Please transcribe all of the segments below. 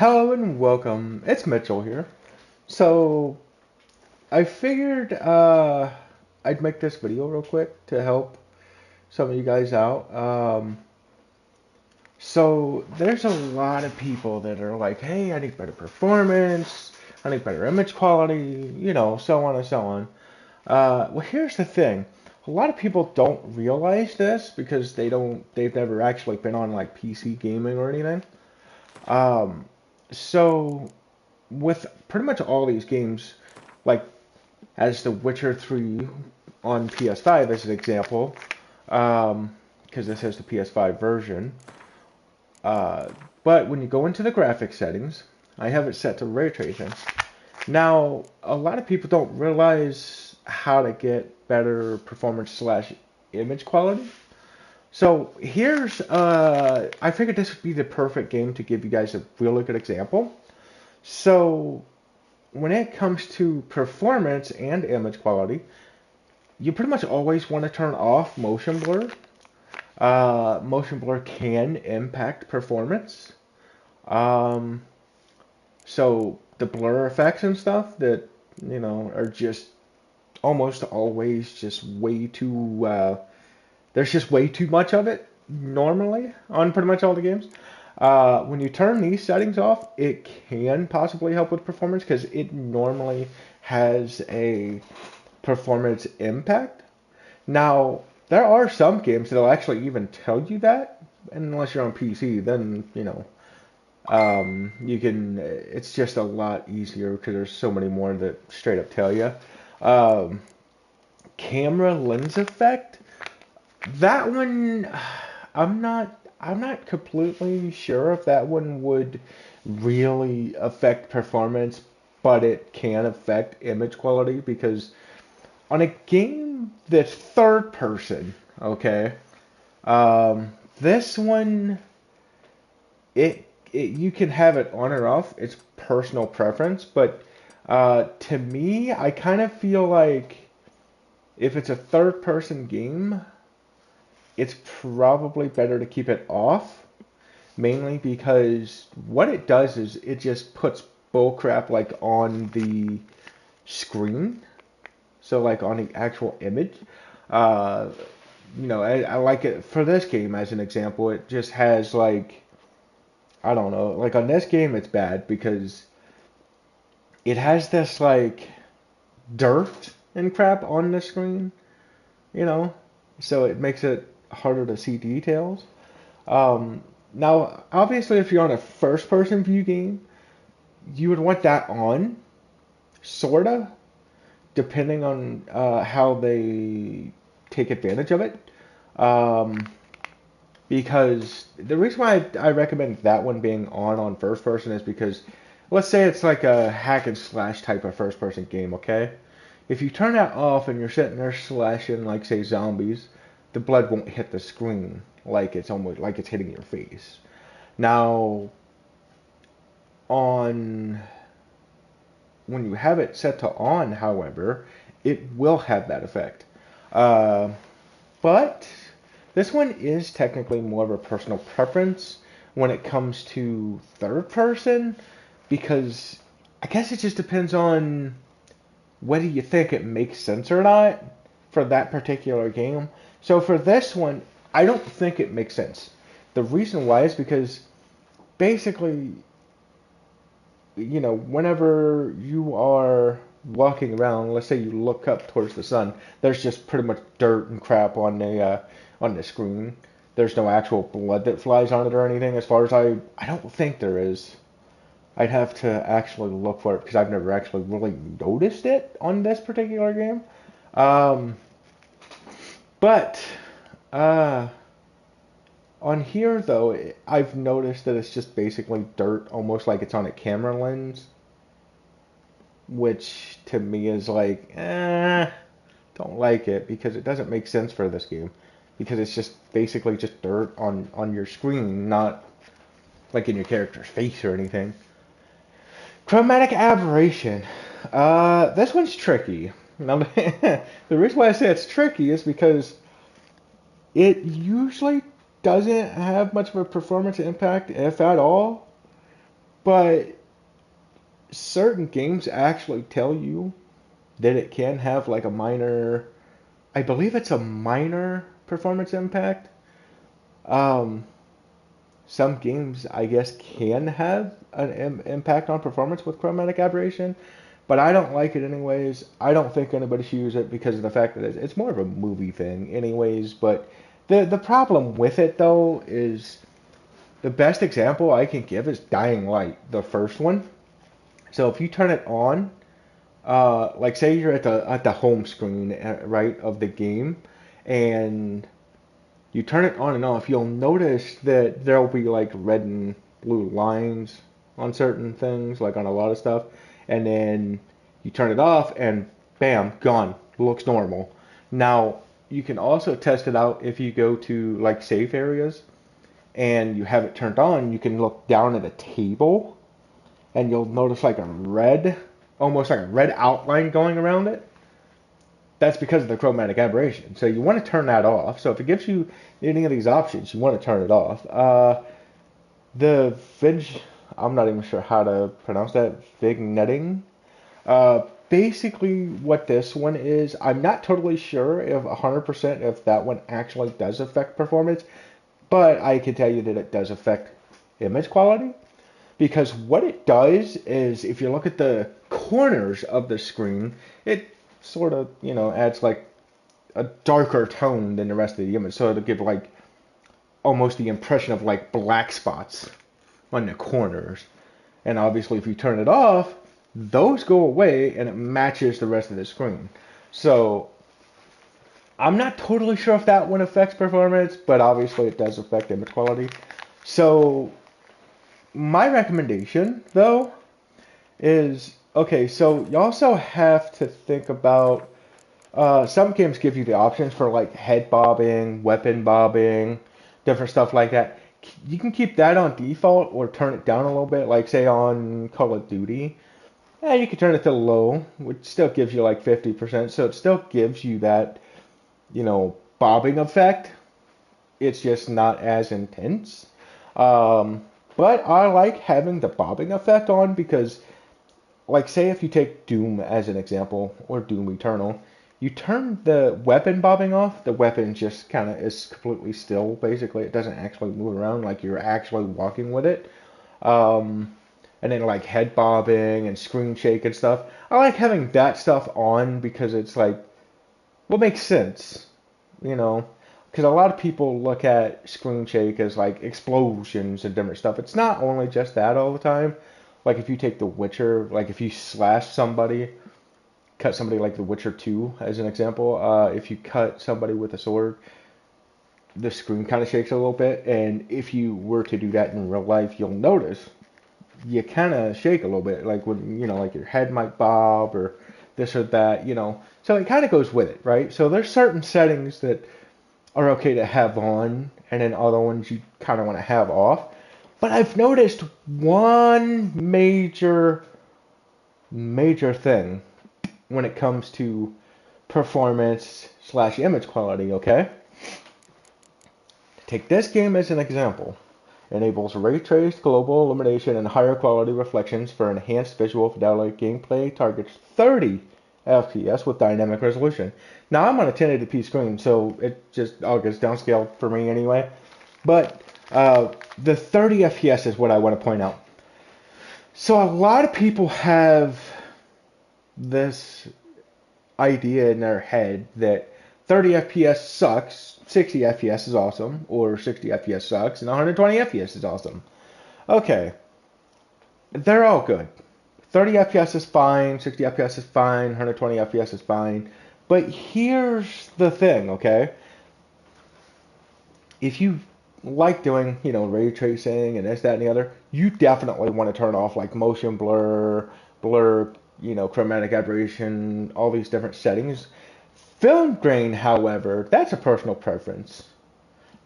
Hello and welcome. It's Mitchell here. So I figured I'd make this video real quick to help some of you guys out. So there's a lot of people that are like, hey, I need better performance, I need better image quality, so on and so on. Well, here's the thing. A lot of people don't realize this because they've never actually been on like PC gaming or anything. Um, so with pretty much all these games, like as The Witcher 3 on PS5 as an example, because this has the PS5 version. Uh, but when you go into the graphics settings, I have it set to ray tracing. Now, a lot of people don't realize how to get better performance slash image quality. So I figured this would be the perfect game to give you guys a really good example. So when it comes to performance and image quality, you pretty much always want to turn off motion blur. Motion blur can impact performance. Um, so the blur effects and stuff that are just almost always just way too. There's just way too much of it normally on pretty much all the games. When you turn these settings off, it can possibly help with performance because it normally has a performance impact. Now, there are some games that'll actually even tell you that, and unless you're on PC, then you can. It's just a lot easier because there's so many more that straight up tell you. Um, Camera lens effect. That one, I'm not completely sure if that one would really affect performance, but it can affect image quality because on a game that's third person, okay, this one you can have it on or off. It's personal preference, but to me, I kind of feel like if it's a third person game, it's probably better to keep it off, mainly because what it does is it just puts bullcrap like on the screen, so like on the actual image. Uh, I like it for this game as an example. It just has like I don't know, like on this game it's bad because it has this like dirt and crap on the screen, you know, so it makes it harder to see details. Now, obviously, if you're on a first-person view game, you would want that on, sorta, depending on how they take advantage of it. Um, because the reason why I recommend that one being on first person is because let's say it's like a hack and slash type of first person game, okay? If you turn that off and you're sitting there slashing like say zombies, the blood won't hit the screen like it's almost like it's hitting your face. Now, on when you have it set to on, however, it will have that effect. Uh, but this one is technically more of a personal preference when it comes to third person because I guess it just depends on whether you think it makes sense or not for that particular game. So for this one, I don't think it makes sense. The reason why is because basically, whenever you are walking around, let's say you look up towards the sun, there's just pretty much dirt and crap on the screen. There's no actual blood that flies on it or anything. As far as I don't think there is. I'd have to actually look for it because I've never actually really noticed it on this particular game. Um, but uh, on here though, I've noticed that it's just basically dirt, almost like it's on a camera lens, which to me is like, don't like it because it doesn't make sense for this game because it's just basically just dirt on your screen, not like in your character's face or anything. Chromatic aberration. This one's tricky. Now, the reason why I say it's tricky is because it usually doesn't have much of a performance impact, if at all. But certain games actually tell you that it can have like a minor, I believe it's a minor performance impact. Um, some games, I guess, can have an impact on performance with chromatic aberration, but I don't like it anyways. I don't think anybody should use it because of the fact that it's more of a movie thing, anyways. But the problem with it though is the best example I can give is Dying Light, the first one. So if you turn it on, like say you're at the home screen, right, of the game, and you turn it on and off, you'll notice that there'll be like red and blue lines on certain things, like on a lot of stuff, and then you turn it off and bam, gone. Looks normal. Now, you can also test it out if you go to like safe areas and you have it turned on, you can look down at a table and you'll notice like a red, almost like a red outline going around it. That's because of the chromatic aberration. So you want to turn that off. So if it gives you any of these options, you want to turn it off. The Vig, I'm not even sure how to pronounce that, vignetting. Basically what this one is, I'm not totally sure if 100% if that one actually does affect performance, but I can tell you that it does affect image quality. Because what it does is, if you look at the corners of the screen, it sort of, adds like a darker tone than the rest of the image. So it'll give like almost the impression of like black spots on the corners. And obviously, if you turn it off, those go away and it matches the rest of the screen. So I'm not totally sure if that one affects performance, but obviously it does affect image quality. So my recommendation, though, is okay. So you also have to think about some games give you the options for like head bobbing, weapon bobbing, different stuff like that. You can keep that on default or turn it down a little bit, like say on Call of Duty. Yeah, you can turn it to low, which still gives you like 50%. So it still gives you that, bobbing effect. It's just not as intense. Um, but I like having the bobbing effect on because, like, say if you take Doom as an example, or Doom Eternal, you turn the weapon bobbing off, the weapon just kind of is completely still, basically. It doesn't actually move around like you're actually walking with it. Um, and then, like, head bobbing and screen shake and stuff. I like having that stuff on because it's like, what makes sense, you know? Because a lot of people look at screen shake as like explosions and different stuff. It's not only just that all the time. Like if you take The Witcher, like if you slash somebody, cut somebody like The Witcher 2 as an example, if you cut somebody with a sword, the screen kind of shakes a little bit. And if you were to do that in real life, you'll notice you kind of shake a little bit, like when, like your head might bob or this or that. So it kind of goes with it, right? So there's certain settings that are okay to have on, and then other ones you kind of want to have off. But I've noticed one major thing when it comes to performance slash image quality, okay? Take this game as an example. It enables ray traced global illumination and higher quality reflections for enhanced visual fidelity. Gameplay targets 30 FPS with dynamic resolution. Now I'm on a 1080p screen, so it just all gets downscaled for me anyway. But the 30 FPS is what I want to point out. So a lot of people have this idea in their head that 30 FPS sucks, 60 FPS is awesome, or 60 FPS sucks, and 120 FPS is awesome. Okay, they're all good. 30 FPS is fine, 60 FPS is fine, 120 FPS is fine. But here's the thing, okay? If you like doing, ray tracing and this, that, and the other, you definitely want to turn off like motion blur, chromatic aberration, all these different settings. Film grain, however, that's a personal preference.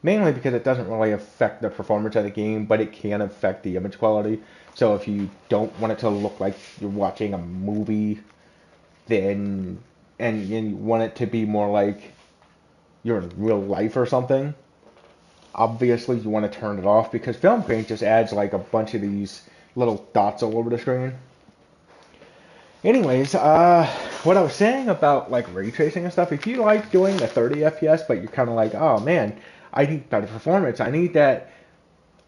Mainly because it doesn't really affect the performance of the game, but it can affect the image quality. So if you don't want it to look like you're watching a movie, then and you want it to be more like you're in real life or something, obviously you want to turn it off because film grain just adds like a bunch of these, little dots all over the screen. Anyways, what I was saying about like ray tracing and stuff, if you like doing the 30 FPS, but you're kind of like, oh man, I need better performance. I need that,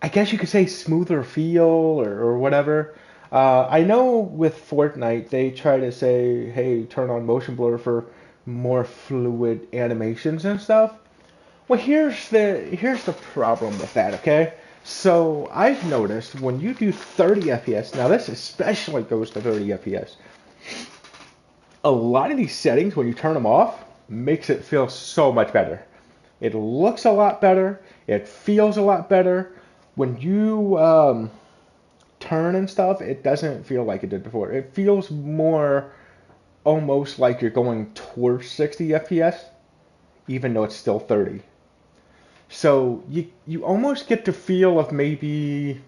I guess you could say smoother feel or whatever. I know with Fortnite, they try to say, hey, turn on motion blur for more fluid animations and stuff. Well, here's the problem with that, okay? So I've noticed when you do 30 FPS, now this especially goes to 30 FPS, a lot of these settings, when you turn them off, makes it feel so much better. It looks a lot better. It feels a lot better. When you turn and stuff, it doesn't feel like it did before. It feels more almost like you're going towards 60 FPS, even though it's still 30. So you almost get the feel of maybe,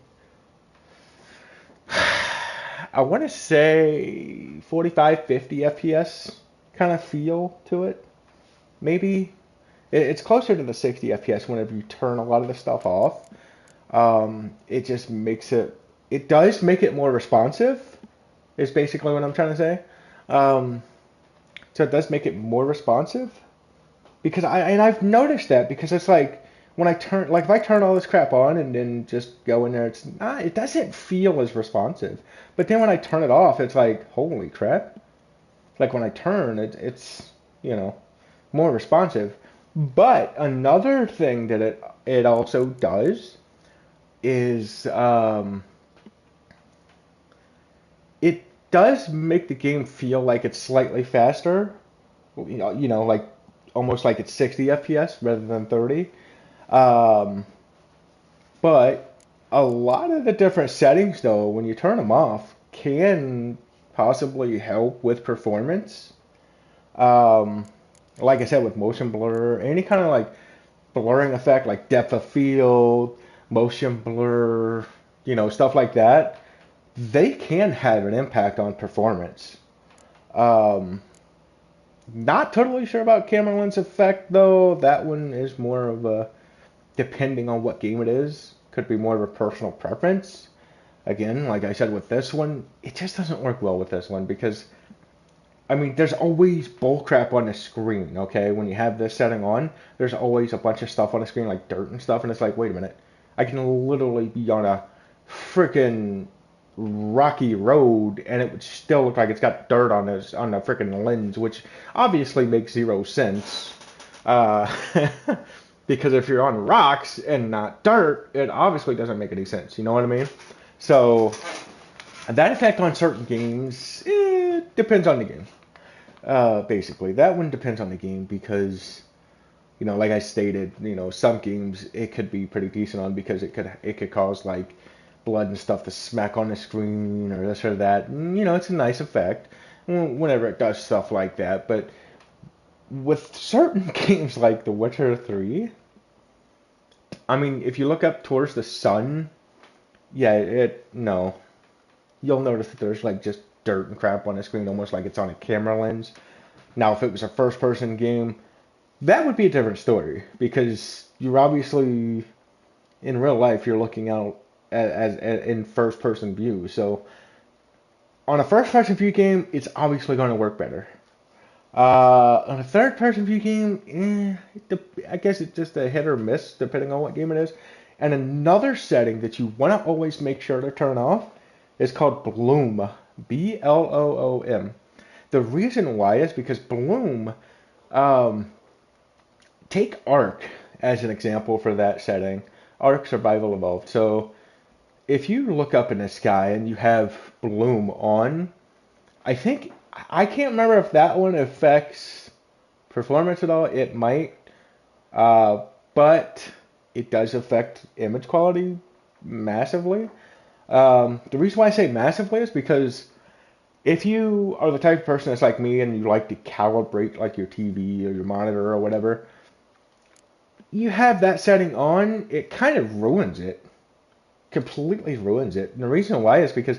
I want to say 45, 50 FPS kind of feel to it. Maybe it's closer to the 60 FPS whenever you turn a lot of the stuff off. It just makes it does make it more responsive, is basically what I'm trying to say. Um, so it does make it more responsive. Because I've noticed that because it's like when I turn, like if I turn all this crap on and then just go in there, it doesn't feel as responsive. But then when I turn it off, it's like, holy crap. Like when I turn, it's, you know, more responsive. But another thing that it also does is it does make the game feel like it's slightly faster. Like almost like it's 60 FPS rather than 30. Um, but a lot of the different settings, though, when you turn them off, can possibly help with performance. Um, like I said, with motion blur, any kind of like blurring effect, like depth of field, motion blur, stuff like that, they can have an impact on performance. Um, Not totally sure about camera lens effect though. That one is more of a, depending on what game it is, could be more of a personal preference. Again, like I said with this one, it just doesn't work well with this one because, I mean, there's always bullcrap on the screen, okay? When you have this setting on, there's always a bunch of stuff on the screen like dirt and stuff, and it's like, wait a minute, I can literally be on a freaking rocky road and it would still look like it's got dirt on the freaking lens, which obviously makes zero sense. Uh, because if you're on rocks and not dirt, it obviously doesn't make any sense. You know what I mean? So that effect on certain games, it depends on the game. Basically, that one depends on the game because, like I stated, some games it could be pretty decent on because it could cause like blood and stuff to smack on the screen or this or that. And, it's a nice effect whenever it does stuff like that. But with certain games like The Witcher 3, I mean, if you look up towards the sun, yeah, no. You'll notice that there's like just dirt and crap on the screen, almost like it's on a camera lens. Now, if it was a first-person game, that would be a different story because you're obviously, in real life, you're looking out as in first-person view. So on a first-person view game, it's obviously going to work better. On a third-person view game, I guess it's just a hit or miss depending on what game it is. And another setting that you want to always make sure to turn off is called Bloom. Bloom. The reason why is because Bloom, take Ark as an example for that setting. Ark Survival Evolved. So if you look up in the sky and you have Bloom on, I can't remember if that one affects performance at all. It might, but it does affect image quality massively. The reason why I say massively is because if you are the type of person that's like me and you like to calibrate like your TV or your monitor or whatever, you have that setting on, it kind of ruins it. Completely ruins it. And the reason why is because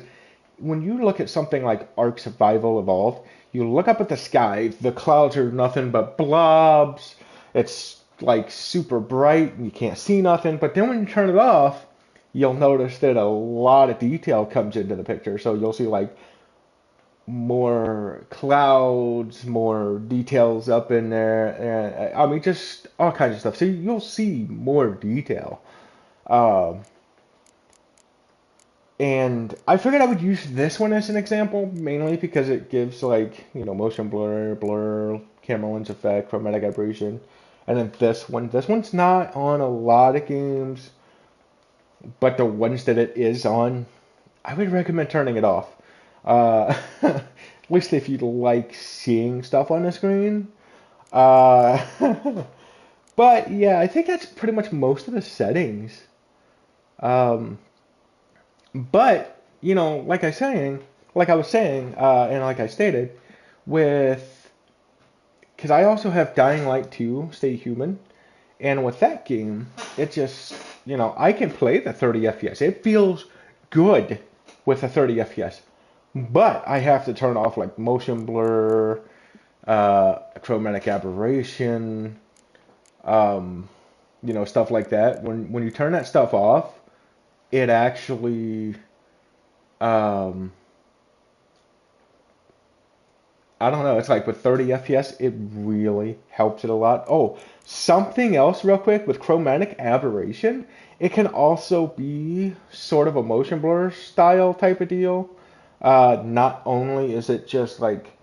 when you look at something like Ark Survival Evolved, you look up at the sky, the clouds are nothing but blobs. It's like super bright and you can't see nothing. But then when you turn it off, you'll notice that a lot of detail comes into the picture. So you'll see like more clouds, more details up in there, and I mean just all kinds of stuff. So you'll see more detail. Um, and I figured I would use this one as an example, mainly because it gives like, motion blur, camera lens effect, chromatic aberration. And then this one's not on a lot of games, but the ones that it is on, I would recommend turning it off. At least if you like seeing stuff on the screen. Uh, but yeah, I think that's pretty much most of the settings. Um, But, like I was saying, and like I stated, with, because I also have Dying Light 2, Stay Human, and with that game, it just, I can play the 30 FPS. It feels good with the 30 FPS. But I have to turn off like motion blur, chromatic aberration, stuff like that. When you turn that stuff off, it actually um, I don't know. It's like with 30 FPS, it really helps it a lot. Oh, something else real quick with chromatic aberration, it can also be sort of a motion blur style type of deal. Not only is it just like,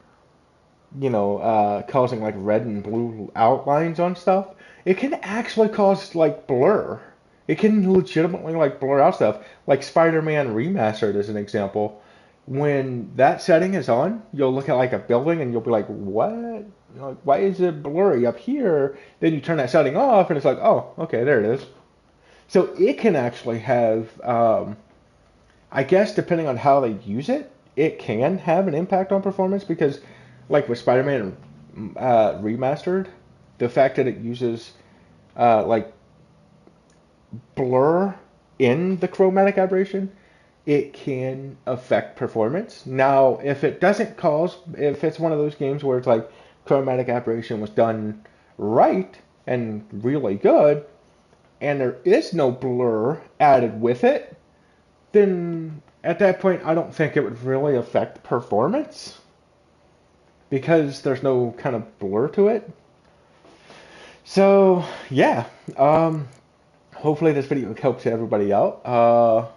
causing like red and blue outlines on stuff, it can actually cause like blur. It can legitimately like blur out stuff. Like Spider-Man Remastered as an example. When that setting is on, you'll look at like a building and you'll be like, what? Like, why is it blurry up here? Then you turn that setting off and it's like, oh, okay, there it is. So it can actually have, I guess, depending on how they use it, it can have an impact on performance because, like with Spider-Man Remastered, the fact that it uses like blur in the chromatic aberration, it can affect performance. Now, if it's one of those games where it's like chromatic aberration was done right and really good, and there is no blur added with it, then at that point, I don't think it would really affect performance because there's no kind of blur to it. So, yeah, hopefully this video helps everybody out.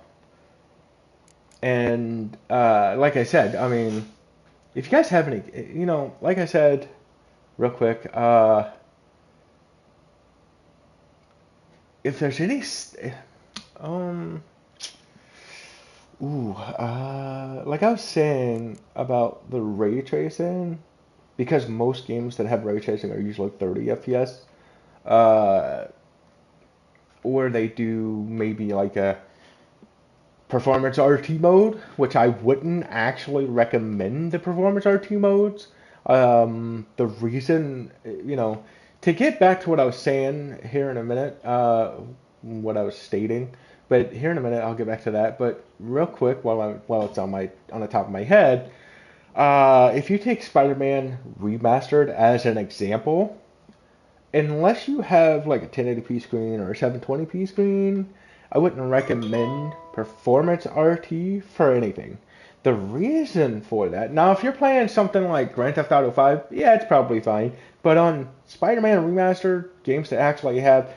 And like I said, I mean, if you guys have any, like I said, real quick, if there's any, um, like I was saying about the ray tracing, because most games that have ray tracing are usually 30 FPS, uh, or they do maybe like a performance RT mode, which I wouldn't actually recommend the performance RT modes. The reason, to get back to what I was saying here in a minute, what I was stating, but here in a minute I'll get back to that. But real quick, while it's on the top of my head, if you take Spider-Man Remastered as an example, unless you have like a 1080p screen or a 720p screen, I wouldn't recommend Performance RT for anything. The reason for that, now if you're playing something like Grand Theft Auto 5, yeah, it's probably fine. But on Spider-Man Remastered, games that actually have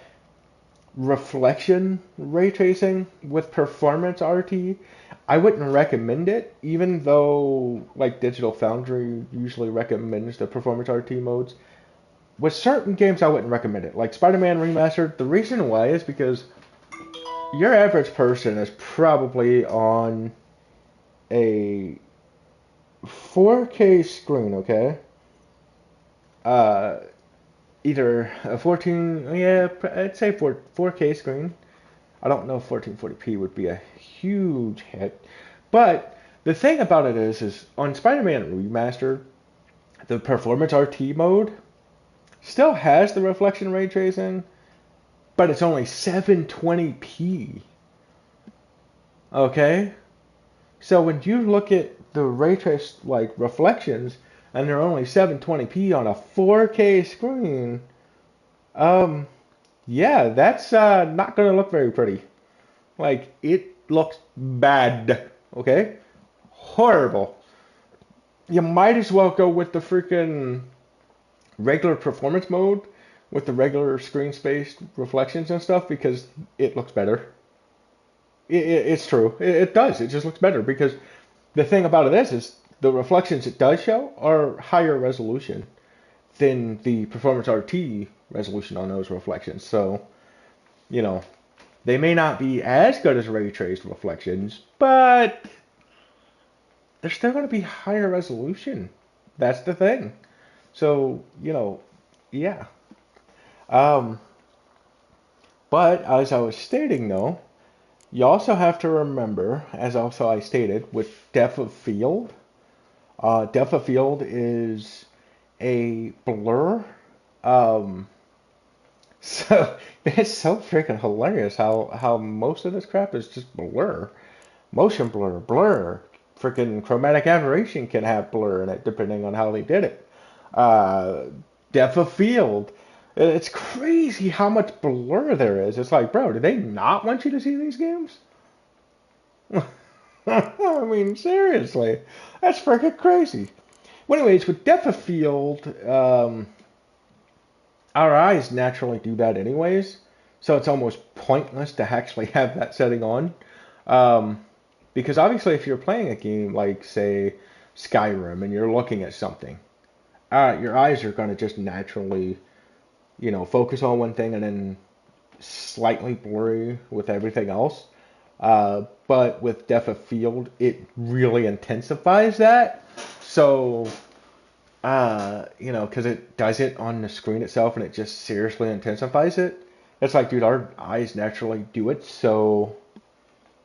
reflection ray tracing with Performance RT, I wouldn't recommend it, even though like Digital Foundry usually recommends the Performance RT modes. With certain games, I wouldn't recommend it. Like Spider-Man Remastered, the reason why is because your average person is probably on a 4K screen, okay? Uh, Either a 14, yeah, I'd say 4K screen. I don't know if 1440p would be a huge hit. But the thing about it is on Spider-Man Remastered, the Performance RT mode still has the reflection ray tracing, but it's only 720p. Okay? So when you look at the ray trace like reflections and they're only 720p on a 4K screen, yeah, that's not going to look very pretty. Like, it looks bad, okay? Horrible. You might as well go with the freaking regular performance mode with the regular screen space reflections and stuff because it looks better. It's true. It does. It just looks better because the thing about it is the reflections it does show are higher resolution than the performance RT resolution on those reflections. So, you know, they may not be as good as ray traced reflections, but they're still going to be higher resolution. That's the thing. So, yeah. Um, but as I was stating though, you also have to remember, as also I stated, with depth of field, depth of field is a blur. Um, so it's so freaking hilarious how most of this crap is just blur, motion blur, blur. Freaking chromatic aberration can have blur in it depending on how they did it. Uh, depth of field. It's crazy how much blur there is. It's like, bro, do they not want you to see these games? I mean, seriously, that's freaking crazy. Well, anyways, with depth of field, our eyes naturally do that anyways, so it's almost pointless to actually have that setting on. Um, because obviously, if you're playing a game like, say, Skyrim, and you're looking at something, your eyes are going to just naturally, focus on one thing and then slightly blurry with everything else. But with depth of field, it really intensifies that. So, because it does it on the screen itself and it just seriously intensifies it. It's like, dude, our eyes naturally do it, so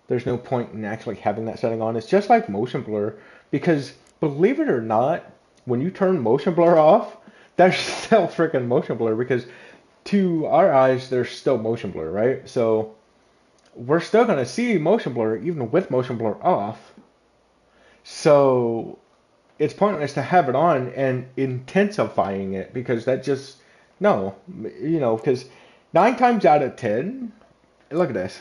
there's no point in actually having that setting on. It's just like motion blur, because believe it or not, when you turn motion blur off, there's still freaking motion blur because to our eyes, there's still motion blur, right? So we're still going to see motion blur even with motion blur off. So it's pointless to have it on and intensifying it because that just, no, because 9 times out of 10, look at this.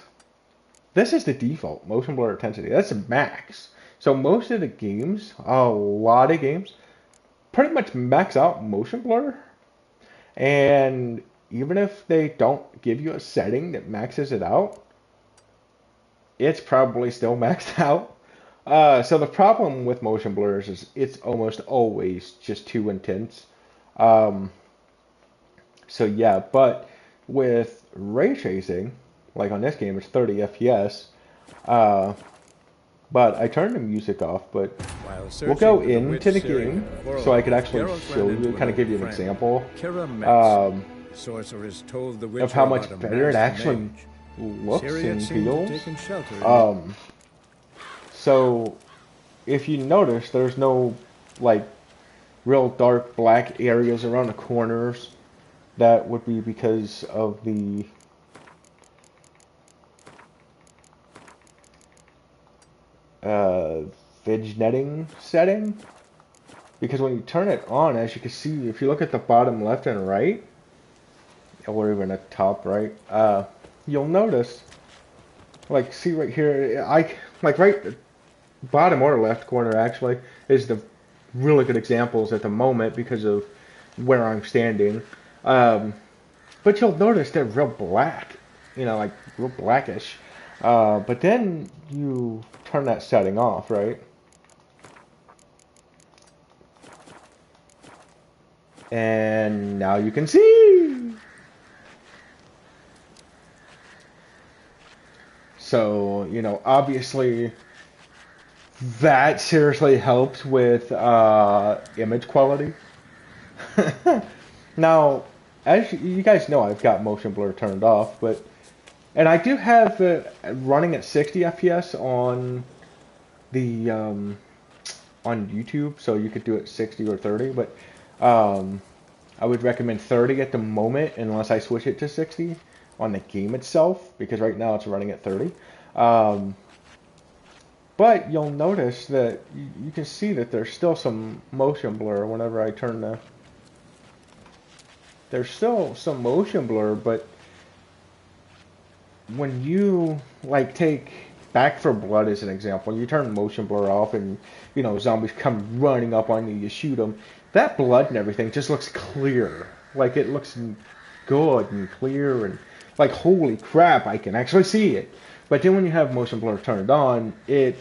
This is the default motion blur intensity. That's the max. So most of the games, a lot of games, pretty much max out motion blur. And even if they don't give you a setting that maxes it out, it's probably still maxed out. So the problem with motion blurs is it's almost always just too intense. Um, so yeah, but with ray tracing, like on this game, it's 30 FPS. Uh, but I turned the music off, but we'll go into the game so I could actually show you, kind of give you an example of how much better it actually looks and feels. So if you notice, there's no like real dark black areas around the corners. That would be because of the vignetting setting. Because when you turn it on, as you can see, if you look at the bottom left and right, or even at the top right, you'll notice, like, see right here, right bottom or left corner actually is the really good examples at the moment because of where I'm standing. But you'll notice they're real black, like real blackish. But then you turn that setting off, right? And now you can see. So, obviously that seriously helps with image quality. Now, as you guys know, I've got motion blur turned off, and I do have it running at 60 FPS on the on YouTube, so you could do it 60 or 30, but I would recommend 30 at the moment unless I switch it to 60 on the game itself, because right now it's running at 30. But you'll notice that you can see that there's still some motion blur whenever I turn the... There's still some motion blur, but when you like take Back for Blood as an example, you turn motion blur off and zombies come running up on you, you shoot them. That blood and everything just looks clear, like it looks good and clear and like holy crap, I can actually see it. But then when you have motion blur turned on, it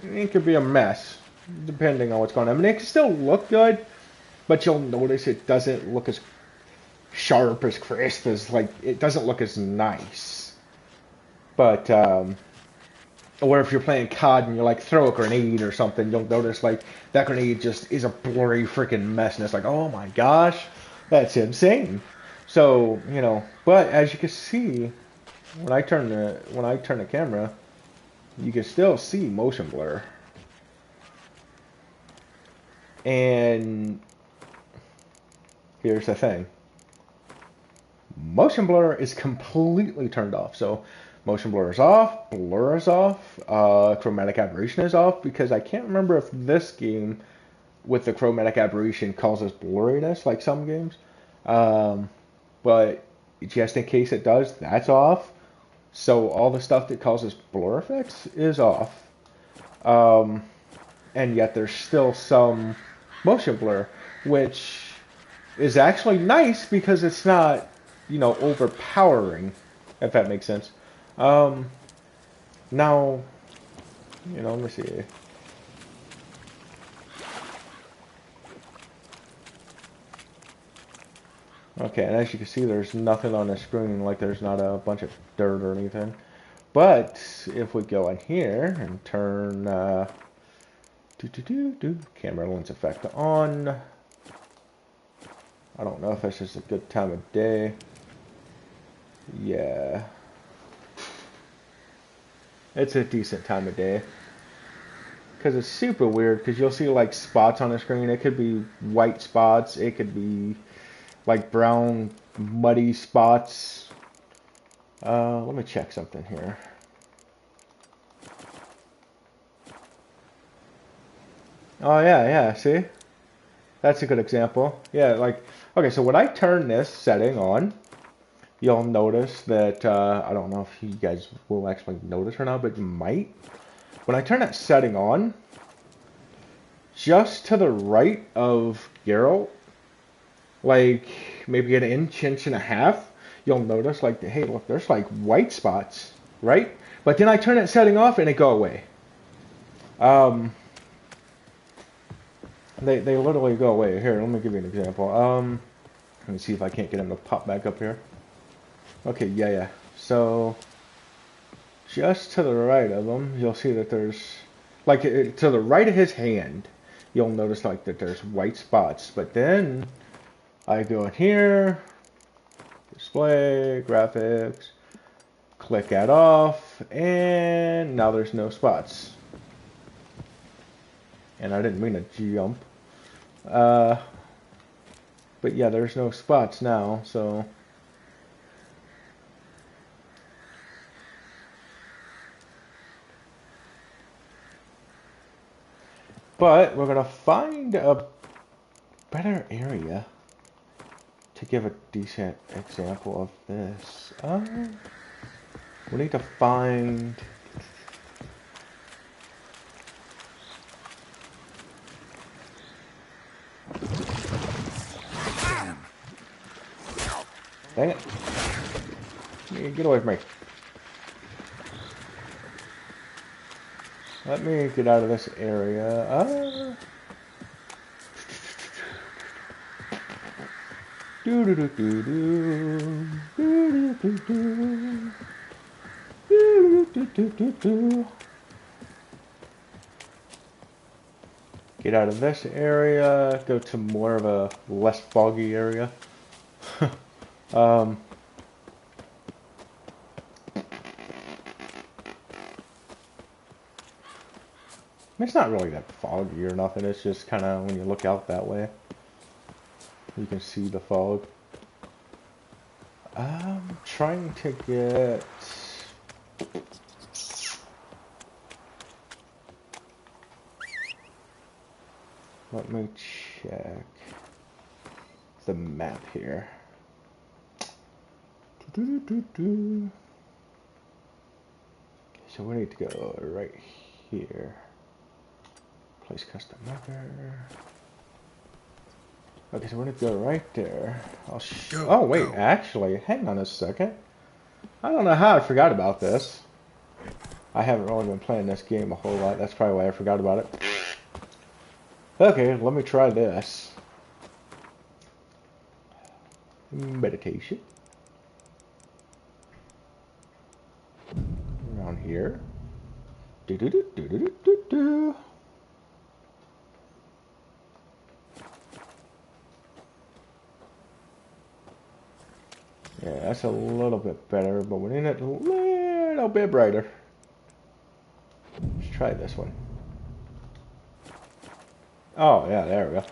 could be a mess depending on what's going on. I mean, it can still look good, but you'll notice it doesn't look as sharp, as crisp, as like it doesn't look as nice. But or if you're playing COD and you like throw a grenade or something, you'll notice like that grenade just is a blurry freaking mess, and it's like, oh my gosh, that's insane. So but as you can see, when I turn the camera, you can still see motion blur. And here's the thing. Motion blur is completely turned off. So motion blur is off, blur is off, chromatic aberration is off, because I can't remember if this game with the chromatic aberration causes blurriness like some games. But just in case it does, that's off. So all the stuff that causes blur effects is off. And yet there's still some motion blur, which is actually nice because it's not, overpowering, if that makes sense. Now, let me see. Okay, and as you can see, there's nothing on the screen, like there's not a bunch of dirt or anything. But if we go in here and turn camera lens effect on, I don't know if this is a good time of day. Yeah, it's a decent time of day. Because it's super weird, because you'll see like spots on the screen. It could be white spots, it could be like brown muddy spots. Let me check something here. Oh yeah, see? That's a good example. Yeah, like, okay, so when I turn this setting on, you'll notice that, I don't know if you guys will actually notice or not, but you might. When I turn that setting on, just to the right of Geralt, like maybe an inch and a half, you'll notice like, hey, look, there's like white spots, right? But then I turn that setting off and it go away. They literally go away. Here, let me give you an example. Let me see if I can't get him to pop back up here. Okay, yeah. So just to the right of him, you'll see that there's like to the right of his hand, you'll notice like that there's white spots. But then I go in here, display, graphics, click that off, and now there's no spots. And I didn't mean to jump. But yeah, there's no spots now, so. But we're gonna find a better area to give a decent example of this. We need to find. Dang it. Get away from me. Let me get out of this area. Get out of this area, go to more of a less foggy area. It's not really that foggy or nothing, it's just kind of when you look out that way, you can see the fog. I'm trying to get... Let me check the map here. So we need to go right here. Place custom marker. Okay, so we need to go right there. Oh, wait, actually, hang on a second. I don't know how I forgot about this. I haven't really been playing this game a whole lot. That's probably why I forgot about it. Okay, let me try this. Meditation. Around here. Do do do do do do do. Yeah, that's a little bit better, but we need it a little bit brighter. Let's try this one. Oh, yeah, there we go.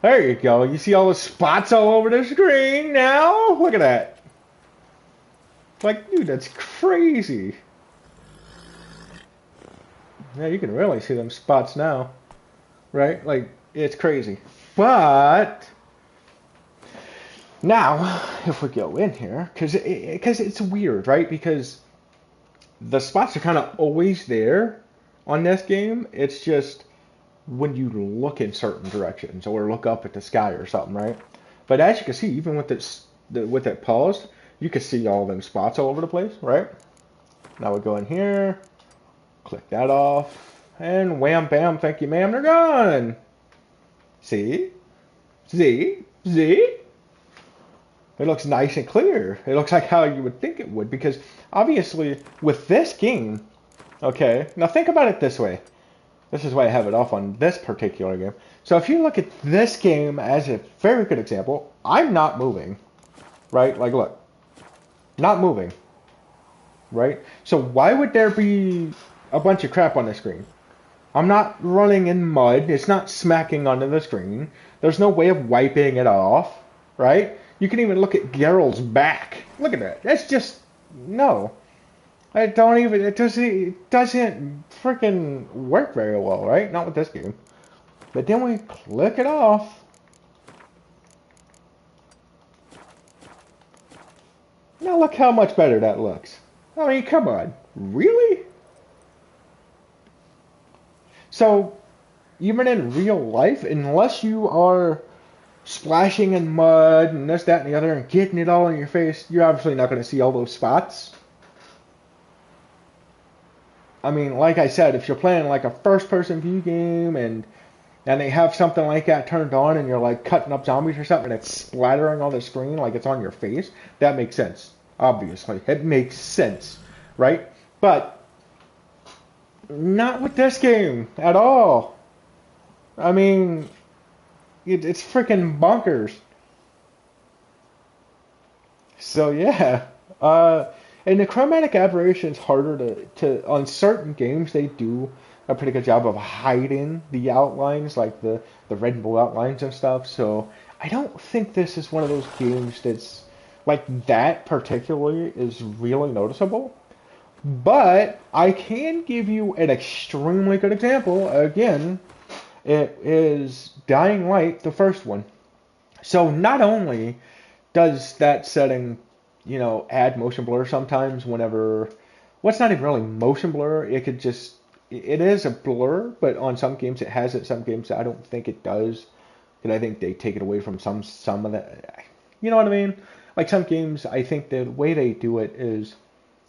There you go. You see all the spots all over the screen now? Look at that. Like, dude, that's crazy. Yeah, you can really see them spots now. Right? Like, it's crazy. But now, if we go in here, because it's weird, right? Because the spots are kind of always there on this game. It's just when you look in certain directions or look up at the sky or something, right? But as you can see, even with this, with it paused, you can see all them spots all over the place, right? Now we go in here, click that off, and wham, bam, thank you, ma'am, they're gone. See? See? See? It looks nice and clear. It looks like how you would think it would, because obviously with this game, okay, now think about it this way. This is why I have it off on this particular game. So if you look at this game as a very good example, I'm not moving, right? Like, look, not moving, right? So why would there be a bunch of crap on the screen? I'm not running in mud. It's not smacking onto the screen. There's no way of wiping it off, right? You can even look at Geralt's back. Look at that. That's just, no. It doesn't freaking work very well, right? Not with this game. But then we click it off. Now look how much better that looks. I mean, come on. Really? So, even in real life, unless you are splashing in mud and this, that, and the other and getting it all in your face, you're obviously not going to see all those spots. I mean, like I said, if you're playing like a first-person view game and they have something like that turned on and you're like cutting up zombies or something and it's splattering on the screen like it's on your face, that makes sense. Obviously, it makes sense, right? But not with this game at all. I mean, it's freaking bonkers. So yeah, and the chromatic aberration is harder to on certain games. They do a pretty good job of hiding the outlines, like the red and blue outlines and stuff. So I don't think this is one of those games that's like that particularly is really noticeable. But I can give you an extremely good example. Again, it is Dying Light, the first one. So not only does that setting, add motion blur sometimes whenever, well, it's not even really motion blur. It is a blur, but on some games it has it. Some games I don't think it does. And I think they take it away from some of that. You know what I mean? Like some games, I think the way they do it is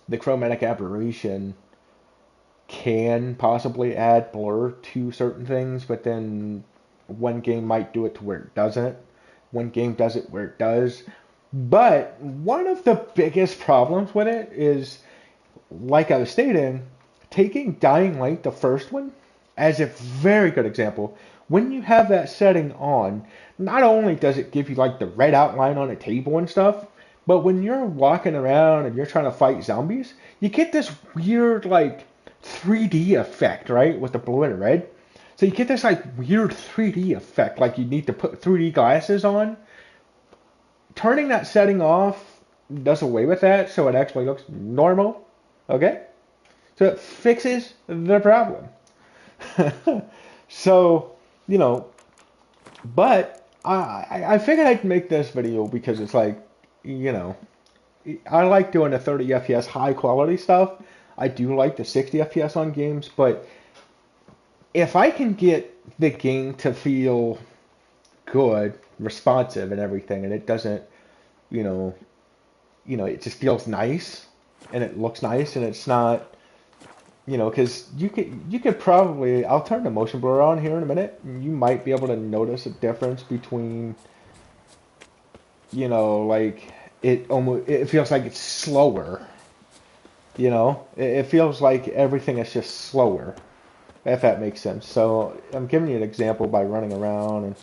the chromatic aberration can possibly add blur to certain things, but then one game might do it to where it doesn't. One game does it where it does. But one of the biggest problems with it is, like I was stating, taking Dying Light, the first one, as a very good example. When you have that setting on, not only does it give you like the red outline on a table and stuff, but when you're walking around and you're trying to fight zombies, you get this weird like 3D effect, right? With the blue and red. So you get this like weird 3D effect, like you need to put 3D glasses on. Turning that setting off does away with that, so it actually looks normal. Okay? So it fixes the problem. So, but I figured I'd make this video because it's like, I like doing the 30 FPS high quality stuff. I do like the 60 FPS on games, but if I can get the game to feel good, responsive, and everything, and it doesn't, you know, it just feels nice, and it looks nice, and it's not, because you could probably, I'll turn the motion blur on here in a minute, and you might be able to notice a difference between, like it feels like it's slower. It feels like everything is just slower, if that makes sense. So I'm giving you an example by running around and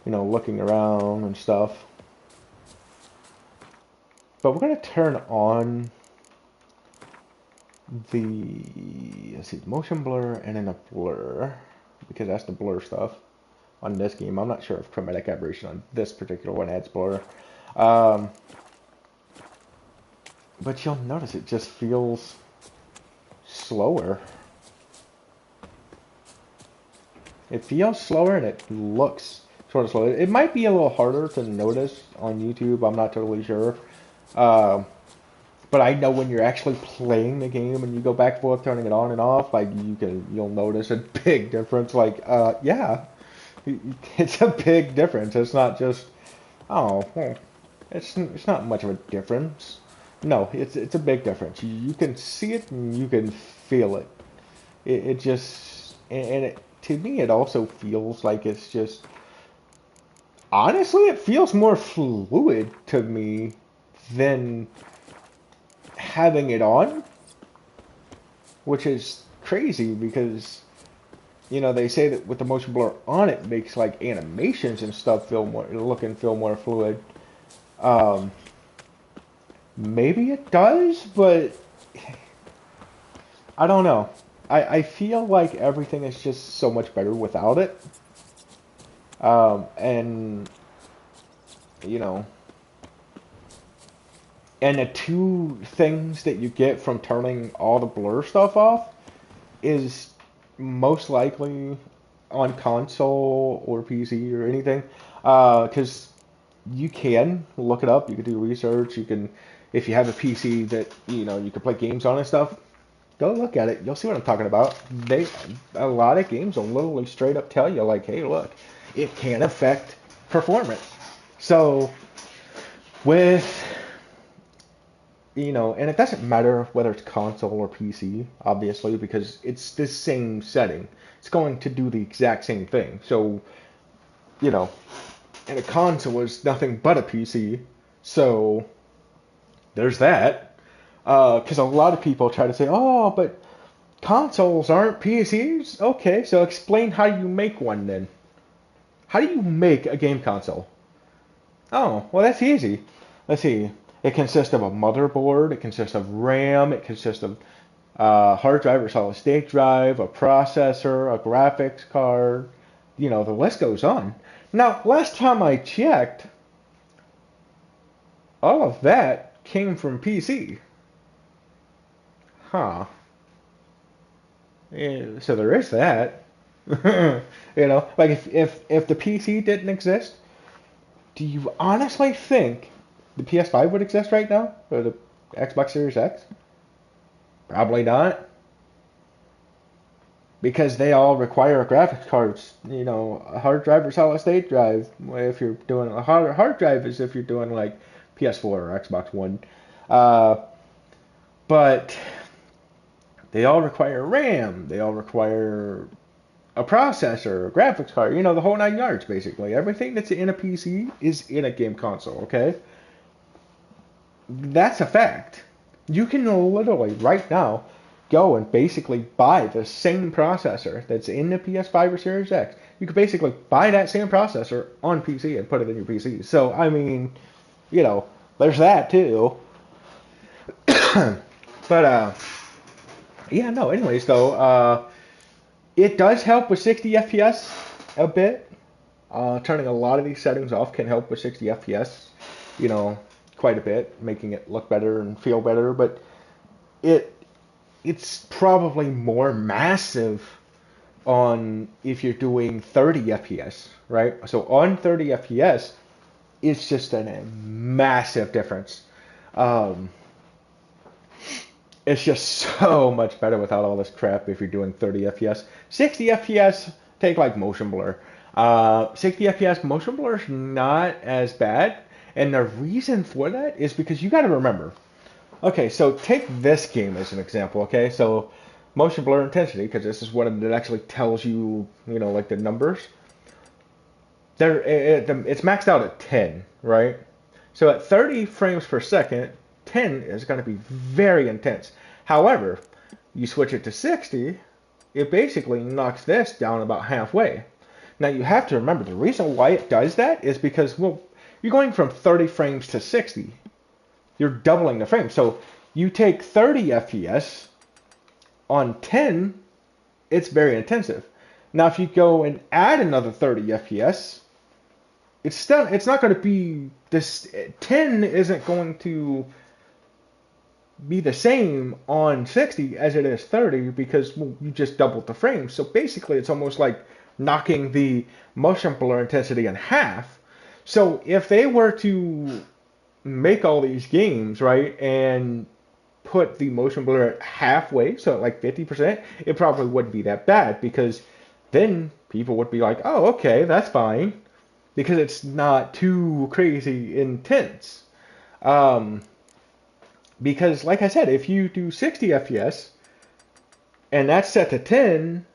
looking around and stuff. But we're gonna turn on the, let's see, motion blur and then a blur, because that's the blur stuff on this game. I'm not sure if chromatic aberration on this particular one adds blur. Um, but you'll notice it just feels slower. It feels slower and it looks sort of slow. It might be a little harder to notice on YouTube. I'm not totally sure. But I know when you're actually playing the game and you go back and forth, turning it on and off, like you'll notice a big difference. Like, yeah, it's a big difference. It's not just, oh, well, it's not much of a difference. No, it's a big difference. You can see it and you can feel it. It just, and it, to me, it also feels like it's just, honestly, it feels more fluid to me than having it on, which is crazy because they say that with the motion blur on, it makes like animations and stuff feel more fluid. Maybe it does, but I don't know. I feel like everything is just so much better without it. And you know And the two things that you get from turning all the blur stuff off is most likely on console or PC or anything. Because you can look it up, you can do research, you can, if you have a PC that, you can play games on and stuff, go look at it. You'll see what I'm talking about. A lot of games will literally straight up tell you, like, hey, look, it can affect performance. So, with and it doesn't matter whether it's console or PC, obviously, because it's the same setting. It's going to do the exact same thing. So, and a console is nothing but a PC. So, there's that. Because a lot of people try to say, oh, but consoles aren't PCs? Okay, so explain how you make one then. How do you make a game console? Oh, well, that's easy. Let's see. It consists of a motherboard, it consists of RAM, it consists of hard drive or solid state drive, a processor, a graphics card. The list goes on. Now, last time I checked, all of that came from PC. Huh. Yeah, so there is that. Like if the PC didn't exist, do you honestly think the PS5 would exist right now? Or the Xbox Series X? Probably not. Because they all require graphics cards, a hard drive or solid state drive. If you're doing a hard drive is if you're doing like PS4 or Xbox One. But they all require RAM. They all require a processor, a graphics card, the whole nine yards, basically. Everything that's in a PC is in a game console, okay? That's a fact. You can literally, right now, go and basically buy the same processor that's in the PS5 or Series X. You could basically buy that same processor on PC and put it in your PC. So, I mean, there's that too. But, yeah, no, anyways, though, it does help with 60 FPS a bit. Turning a lot of these settings off can help with 60 FPS, quite a bit, making it look better and feel better. But it's probably more massive on if you're doing 30 FPS, right? So on 30 FPS, it's just a massive difference. it's just so much better without all this crap if you're doing 30 FPS. 60 FPS, take like motion blur. 60 FPS motion blur is not as bad. And the reason for that is because you got to remember. Okay, so take this game as an example, okay? So motion blur intensity, because this is what it actually tells you, like the numbers. It's maxed out at 10, right? So at 30 frames per second, 10 is going to be very intense. However, you switch it to 60, it basically knocks this down about halfway. Now you have to remember the reason why it does that is because, well, you're going from 30 frames to 60. You're doubling the frame. So you take 30 FPS on 10, it's very intensive. Now if you go and add another 30 FPS, it's not going to be this. 10 isn't going to be the same on 60 as it is 30 because, well, you just doubled the frames. So basically it's almost like knocking the motion blur intensity in half. So if they were to make all these games, right, and put the motion blur at halfway, so at like 50%, it probably wouldn't be that bad because then people would be like, oh, okay, that's fine because it's not too crazy intense. Because, like I said, if you do 60 FPS and that's set to 10,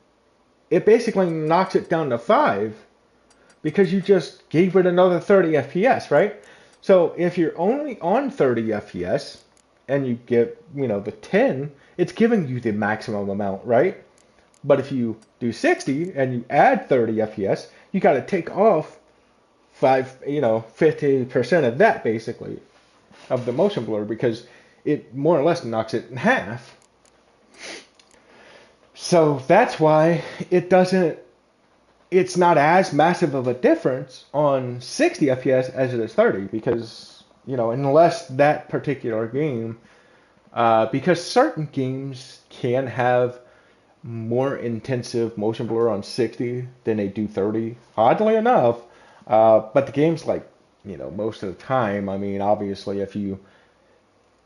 it basically knocks it down to 5 because you just gave it another 30 FPS, right? So if you're only on 30 FPS and you get, the 10, it's giving you the maximum amount, right? But if you do 60 and you add 30 FPS, you got to take off 50% of that basically, of the motion blur because it more or less knocks it in half. So that's why it's not as massive of a difference on 60 FPS as it is 30 because, unless that particular game, because certain games can have more intensive motion blur on 60 than they do 30, oddly enough. But the games like, most of the time, I mean, obviously if you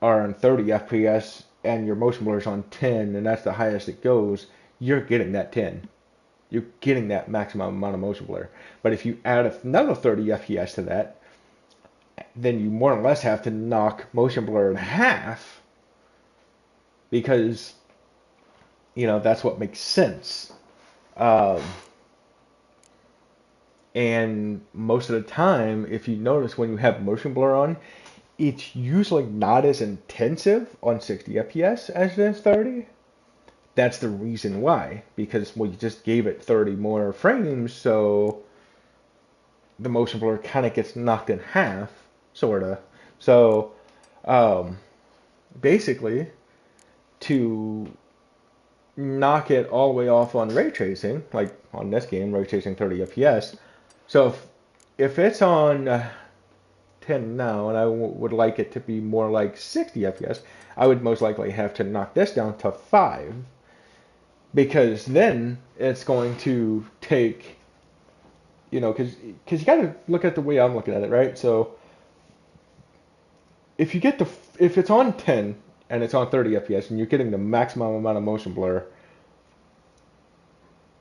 are on 30 FPS and your motion blur is on 10 and that's the highest it goes, you're getting that 10. You're getting that maximum amount of motion blur. But if you add another 30 FPS to that, then you more or less have to knock motion blur in half because, that's what makes sense. And most of the time, if you notice when you have motion blur on, it's usually not as intensive on 60 FPS as it is 30. That's the reason why. Because, well, you just gave it 30 more frames, so the motion blur kind of gets knocked in half, sort of. So, basically, to knock it all the way off on ray tracing, like on this game, ray tracing 30 FPS. So if it's on 10 now, and I would like it to be more like 60 FPS, I would most likely have to knock this down to 5. Because then it's going to take, because you got to look at the way I'm looking at it, right? So if it's on 10 and it's on 30 FPS and you're getting the maximum amount of motion blur,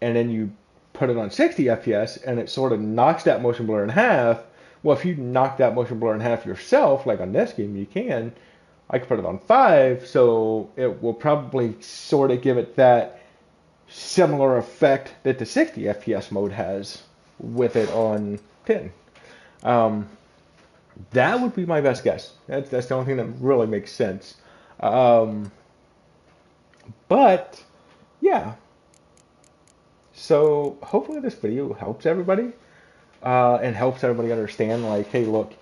and then you put it on 60 FPS and it sort of knocks that motion blur in half, well, if you knock that motion blur in half yourself, like on this game, you can. I can put it on 5, so it will probably sort of give it that similar effect that the 60 FPS mode has with it on 10. That would be my best guess. That's the only thing that really makes sense. But, yeah. So, hopefully this video helps everybody. And helps everybody understand, like, hey, look,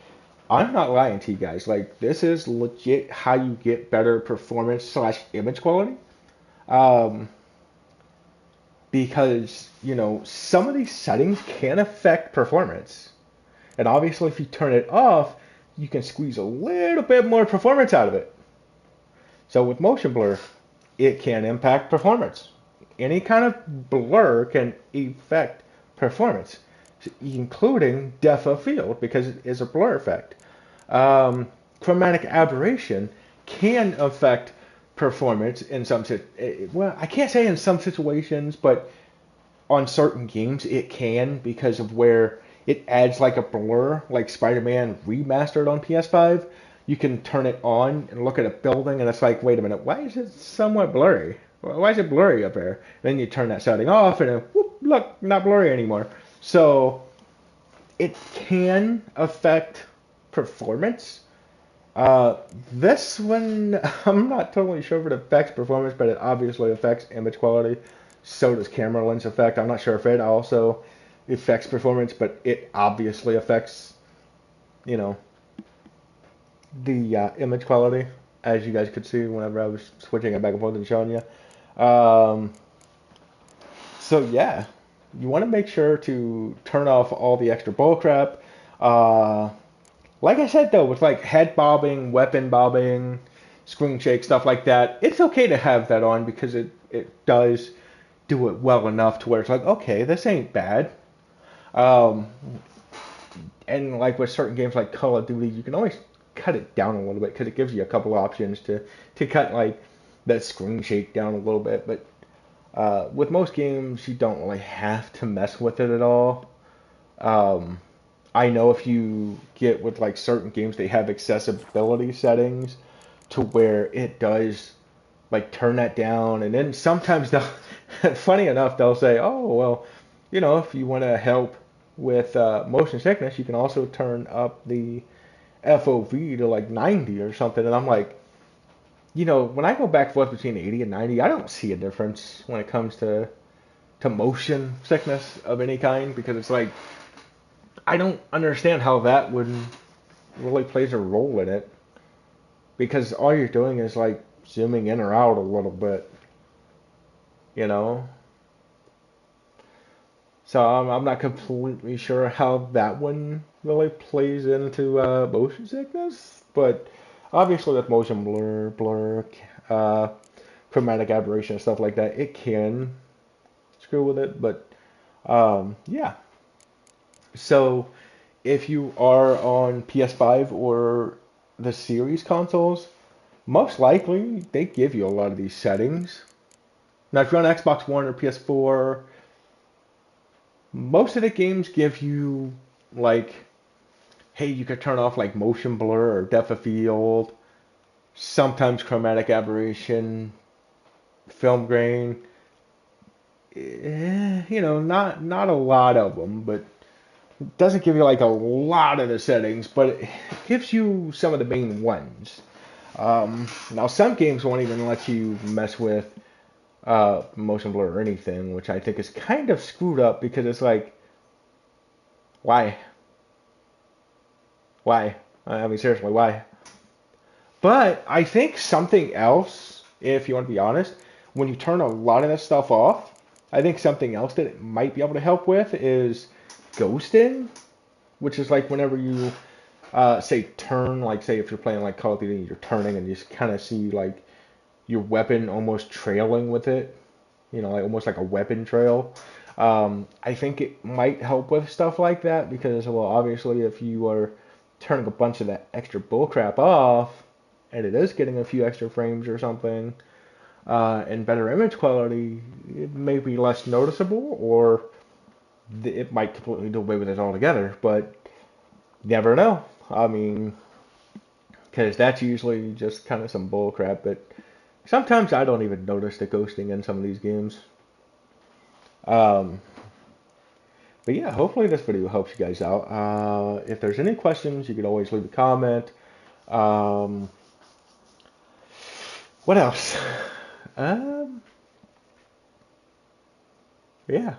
I'm not lying to you guys. Like, this is legit how you get better performance / image quality. Because, some of these settings can affect performance. And obviously, if you turn it off, you can squeeze a little bit more performance out of it. So with motion blur, it can impact performance. Any kind of blur can affect performance, including depth of field, because it is a blur effect. Chromatic aberration can affect performance in well, I can't say in some situations, but on certain games it can because of where it adds like a blur, like Spider-Man remastered on PS5. You can turn it on and look at a building, and it's like, wait a minute, why is it somewhat blurry? Why is it blurry up there? Then you turn that setting off, and whoop, look, not blurry anymore. So it can affect performance. Uh, this one, I'm not totally sure if it affects performance, but it obviously affects image quality. So does camera lens effect. I'm not sure if it also affects performance, but it obviously affects, you know, the image quality, as you guys could see whenever I was switching it back and forth and showing you. So yeah, you want to make sure to turn off all the extra bull crap. Uh, like I said though, with like head bobbing, weapon bobbing, screen shake, stuff like that, it's okay to have that on because it does do it well enough to where it's like, okay, this ain't bad. Um, and like with certain games like Call of Duty, you can always cut it down a little bit because it gives you a couple options to cut like that screen shake down a little bit. But with most games, you don't really have to mess with it at all. Um, I know if you get with like certain games, they have accessibility settings to where it does like turn that down, and then sometimes they'll, funny enough, they'll say, oh well, if you want to help with motion sickness, you can also turn up the FOV to like 90 or something, and I'm like, when I go back and forth between 80 and 90, I don't see a difference when it comes to motion sickness of any kind because it's like I don't understand how that would really plays a role in it because all you're doing is like zooming in or out a little bit, you know. So I'm not completely sure how that one really plays into motion sickness, but obviously with motion blur, uh, chromatic aberration and stuff like that, it can screw with it. But yeah. So if you are on PS5 or the series consoles, most likely they give you a lot of these settings. Now, if you're on Xbox One or PS4, most of the games give you like, hey, you could turn off like motion blur or depth of field, sometimes chromatic aberration, film grain. Not a lot of them, but it doesn't give you like a lot of the settings, but it gives you some of the main ones. Now, some games won't even let you mess with motion blur or anything, which I think is kind of screwed up because it's like, why? Why? I mean, seriously, why? But I think something else, if you want to be honest, when you turn a lot of this stuff off, I think something else that it might be able to help with is ghosting, which is like whenever you say turn, like say if you're playing like Call of Duty, you're turning and you just kind of see like your weapon almost trailing with it, like almost like a weapon trail. I think it might help with stuff like that because, well, obviously if you are turning a bunch of that extra bullcrap off and it is getting a few extra frames or something, and better image quality, it may be less noticeable or it might completely do away with it altogether, but never know. I mean, because that's usually just kind of some bullcrap, but sometimes I don't even notice the ghosting in some of these games. Um, but yeah, hopefully this video helps you guys out. If there's any questions, you can always leave a comment. Um, what else? Um, yeah,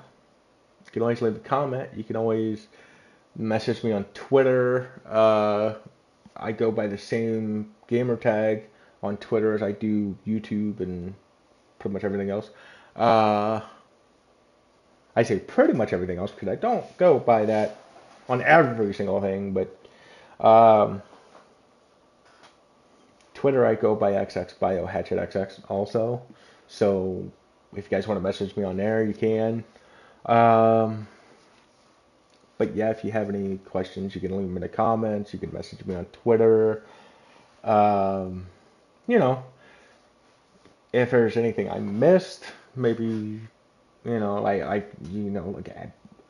you can always leave a comment. You can always message me on Twitter. I go by the same gamer tag on Twitter as I do YouTube and pretty much everything else. I say pretty much everything else because I don't go by that on every single thing, but um, Twitter I go by XXBioHatchetXX also. So if you guys want to message me on there, you can. Um, but yeah, if you have any questions, you can leave them in the comments. You can message me on Twitter. Um, you know, if there's anything I missed, maybe like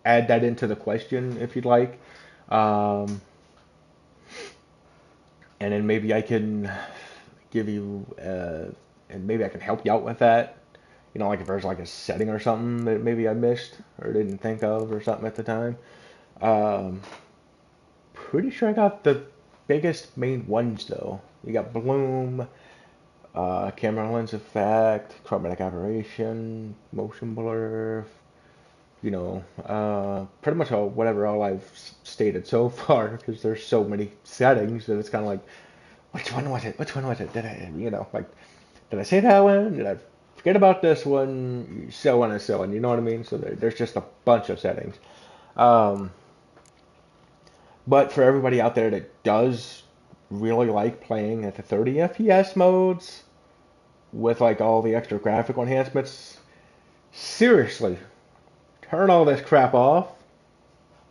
add that into the question if you'd like, um, and then maybe I can give you and maybe I can help you out with that. Like if there's like a setting or something that maybe I missed or didn't think of or something at the time. Um, Pretty sure I got the biggest main ones though. You got bloom, camera lens effect, chromatic aberration, motion blur, pretty much all I've stated so far, because there's so many settings that it's kind of like, which one was it? Which one was it? Did I say that one? Did I forget about this one? So on and so on. You know what I mean? So there's just a bunch of settings. Um, but for everybody out there that does really like playing at the 30 FPS modes with like all the extra graphical enhancements, seriously, turn all this crap off.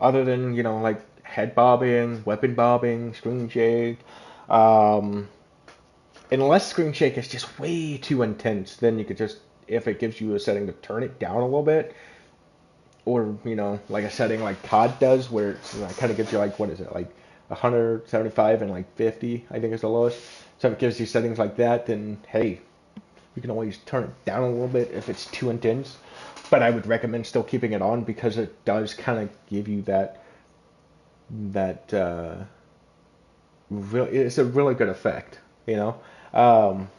Other than like head bobbing, weapon bobbing, screen shake. Um, Unless screen shake is just way too intense, then you could just, if it gives you a setting to turn it down a little bit, or like a setting like COD does, where it kind of gives you like, what is it, like 175 and like 50, I think is the lowest. So if it gives you settings like that, then hey, you can always turn it down a little bit if it's too intense. But I would recommend still keeping it on, because it does kind of give you that it's a really good effect, you know. Um,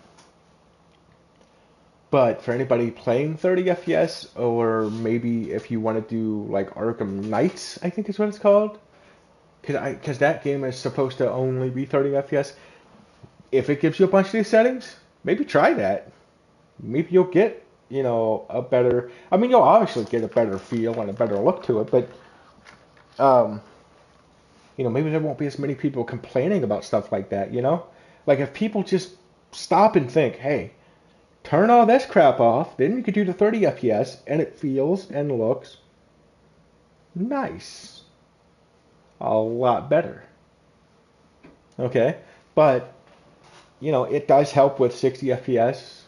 but for anybody playing 30 FPS, or maybe if you want to do like Arkham Knights, I think is what it's called, because that game is supposed to only be 30 FPS. If it gives you a bunch of these settings, maybe try that. Maybe you'll get a better. I mean, you'll obviously get a better feel and a better look to it, but um, maybe there won't be as many people complaining about stuff like that. Like if people just stop and think, hey, turn all this crap off, then you could do the 30 FPS, and it feels and looks nice, a lot better. Okay, but it does help with 60 FPS.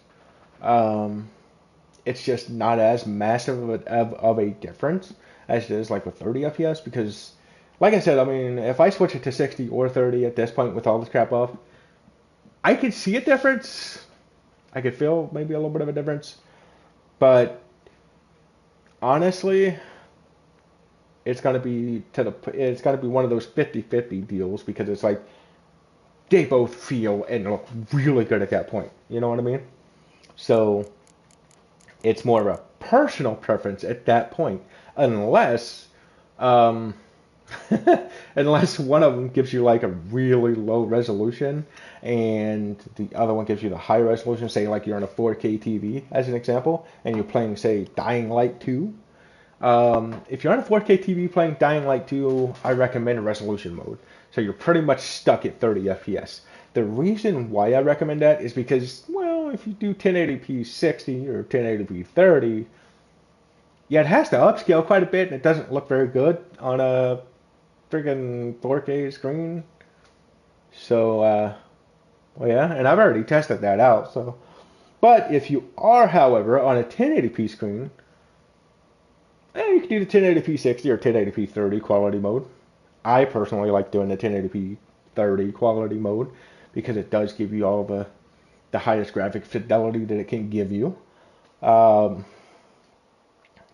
Um, it's just not as massive of a difference as it is like with 30 FPS, because, like I said, I mean, if I switch it to 60 or 30 at this point with all this crap off, I could see a difference. I could feel maybe a little bit of a difference, but honestly, it's gonna be one of those 50-50 deals, because it's like they both feel and look really good at that point. You know what I mean? So it's more of a personal preference at that point, unless um, unless one of them gives you like a really low resolution and the other one gives you the high resolution. Say like you're on a 4K TV as an example, and you're playing, say, Dying Light 2. If you're on a 4K TV playing Dying Light 2, I recommend resolution mode. So you're pretty much stuck at 30 FPS. The reason why I recommend that is because, well, if you do 1080p 60 or 1080p 30, yeah, it has to upscale quite a bit, and it doesn't look very good on a freaking 4K screen. So, well, yeah, and I've already tested that out. So, but if you are, however, on a 1080p screen, you can do the 1080p 60 or 1080p 30 quality mode. I personally like doing the 1080p 30 quality mode, because it does give you all the highest graphic fidelity that it can give you. Um,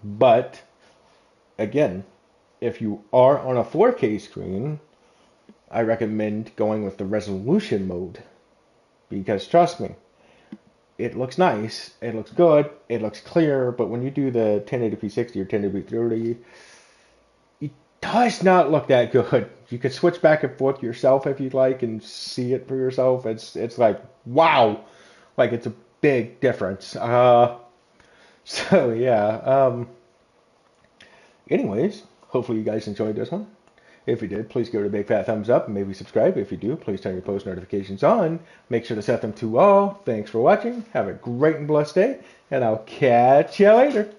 but again, if you are on a 4K screen, I recommend going with the resolution mode, because trust me, it looks nice, it looks good, it looks clear, but when you do the 1080p 60 or 1080p 30, it does not look that good. You can switch back and forth yourself if you'd like and see it for yourself. It's like, wow, like it's a big difference. So yeah. Anyways, hopefully you guys enjoyed this one. If you did, please give it a big fat thumbs up and maybe subscribe. If you do, please turn your post notifications on. Make sure to set them to all. Thanks for watching. Have a great and blessed day, and I'll catch you later.